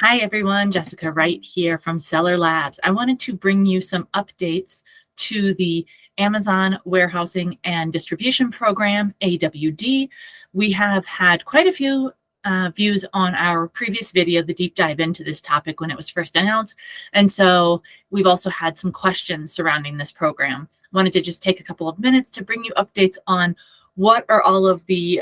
Hi everyone, Jessica Wright here from Seller Labs. I wanted to bring you some updates to the Amazon Warehousing and Distribution Program, AWD. We have had quite a few views on our previous video, the deep dive into this topic when it was first announced. And so we've also had some questions surrounding this program. Wanted to just take a couple of minutes to bring you updates on what are all of the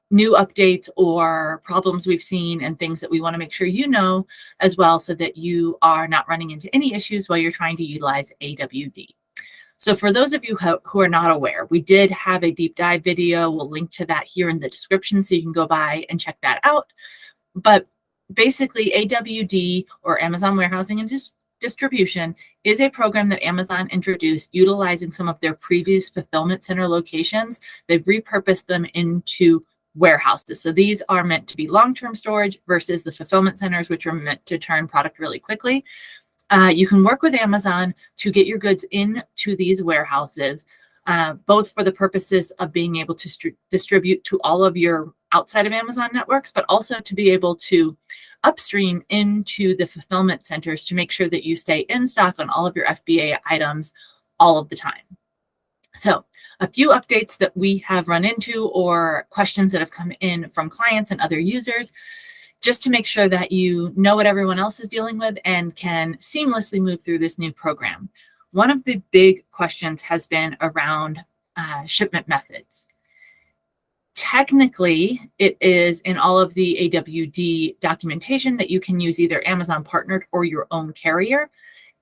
new updates or problems we've seen and things that we want to make sure you know as well, so that you are not running into any issues while you're trying to utilize AWD. So for those of you who are not aware, we did have a deep dive video. We'll link to that here in the description so you can go by and check that out. But basically, AWD, or Amazon Warehousing and Distribution, is a program that Amazon introduced utilizing some of their previous fulfillment center locations. They've repurposed them into warehouses. So these are meant to be long-term storage versus the fulfillment centers, which are meant to turn product really quickly. You can work with Amazon to get your goods into these warehouses, both for the purposes of being able to distribute to all of your outside of Amazon networks, but also to be able to upstream into the fulfillment centers to make sure that you stay in stock on all of your FBA items all of the time. So a few updates that we have run into or questions that have come in from clients and other users, just to make sure that you know what everyone else is dealing with and can seamlessly move through this new program. One of the big questions has been around shipment methods. Technically, it is in all of the AWD documentation that you can use either Amazon partnered or your own carrier.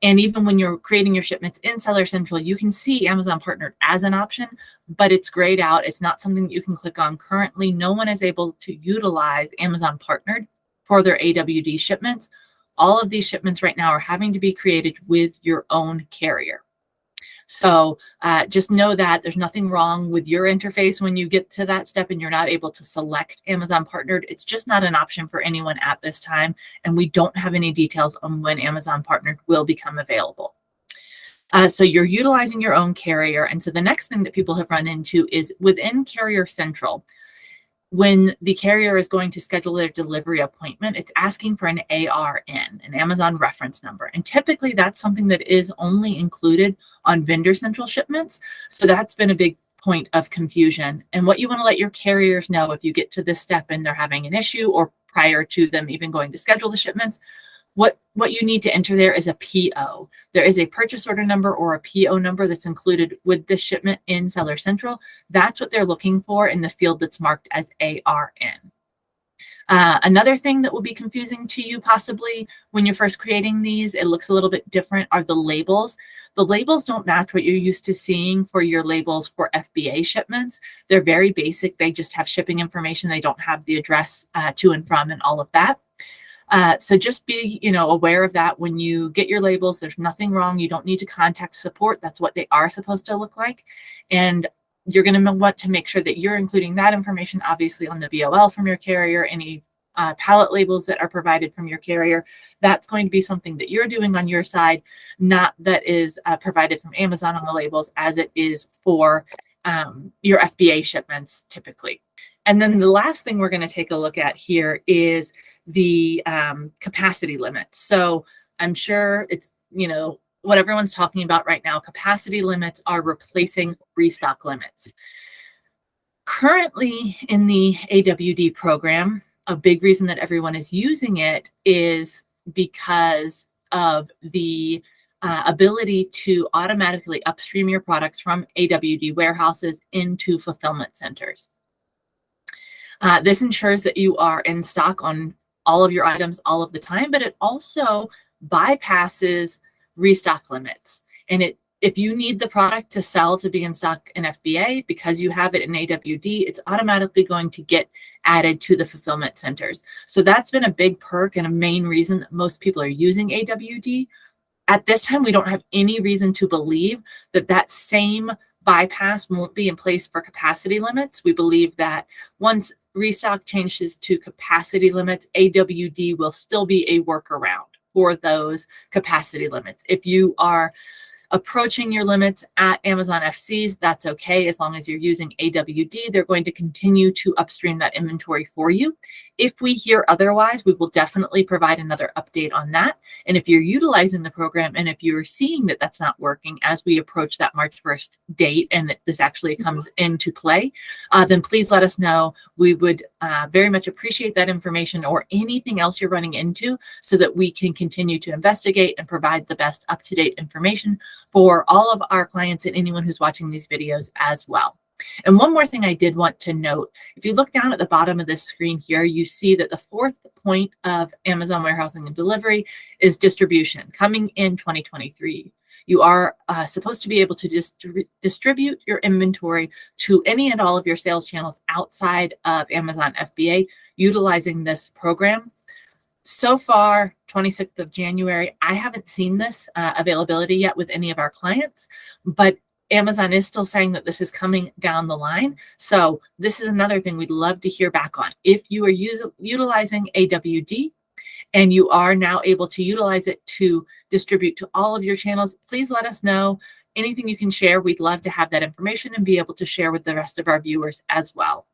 And even when you're creating your shipments in Seller Central, you can see Amazon partnered as an option, but it's grayed out. It's not something that you can click on. Currently, no one is able to utilize Amazon partnered for their AWD shipments. All of these shipments right now are having to be created with your own carrier. So just know that there's nothing wrong with your interface when you get to that step and you're not able to select Amazon partnered. It's just not an option for anyone at this time. And we don't have any details on when Amazon partnered will become available. So you're utilizing your own carrier. And so the next thing that people have run into is within Carrier Central, when the carrier is going to schedule their delivery appointment, it's asking for an ARN, an Amazon reference number. And typically that's something that is only included on Vendor Central shipments. So that's been a big point of confusion. And what you want to let your carriers know if you get to this step and they're having an issue, or prior to them even going to schedule the shipments, what you need to enter there is a PO. There is a purchase order number or a PO number that's included with the shipment in Seller Central. That's what they're looking for in the field that's marked as ARN. Another thing that will be confusing to you possibly when you're first creating these, it looks a little bit different, are the labels. The labels don't match what you're used to seeing for your labels for FBA shipments. They're very basic. They just have shipping information. They don't have the address to and from and all of that. So just be, aware of that when you get your labels. There's nothing wrong. You don't need to contact support. That's what they are supposed to look like. And you're going to want to make sure that you're including that information, obviously, on the BOL from your carrier, any pallet labels that are provided from your carrier. That's going to be something that you're doing on your side, not that is provided from Amazon on the labels, as it is for your FBA shipments typically. And then the last thing we're going to take a look at here is the capacity limits. So I'm sure it's, what everyone's talking about right now. Capacity limits are replacing restock limits. Currently in the AWD program, a big reason that everyone is using it is because of the ability to automatically upstream your products from AWD warehouses into fulfillment centers. This ensures that you are in stock on all of your items all of the time, but it also bypasses restock limits. And if you need the product to sell to be in stock in FBA, because you have it in AWD, it's automatically going to get added to the fulfillment centers. So that's been a big perk and a main reason that most people are using AWD. At this time, we don't have any reason to believe that that same bypass won't be in place for capacity limits. We believe that once restock changes to capacity limits, AWD will still be a workaround for those capacity limits. If you are approaching your limits at Amazon FCs, that's okay. As long as you're using AWD, they're going to continue to upstream that inventory for you. If we hear otherwise, we will definitely provide another update on that. And if you're utilizing the program and if you're seeing that that's not working as we approach that March 1st date and this actually comes into play, then please let us know. We would very much appreciate that information or anything else you're running into so that we can continue to investigate and provide the best up-to-date information for all of our clients and anyone who's watching these videos as well. And one more thing I did want to note, if you look down at the bottom of this screen here, you see that the fourth point of Amazon warehousing and delivery is distribution coming in 2023. You are supposed to be able to distribute your inventory to any and all of your sales channels outside of Amazon FBA utilizing this program. So far, 26th of January, I haven't seen this availability yet with any of our clients, but Amazon is still saying that this is coming down the line. So this is another thing we'd love to hear back on. If you are utilizing AWD and you are now able to utilize it to distribute to all of your channels, please let us know. Anything you can share, we'd love to have that information and be able to share with the rest of our viewers as well.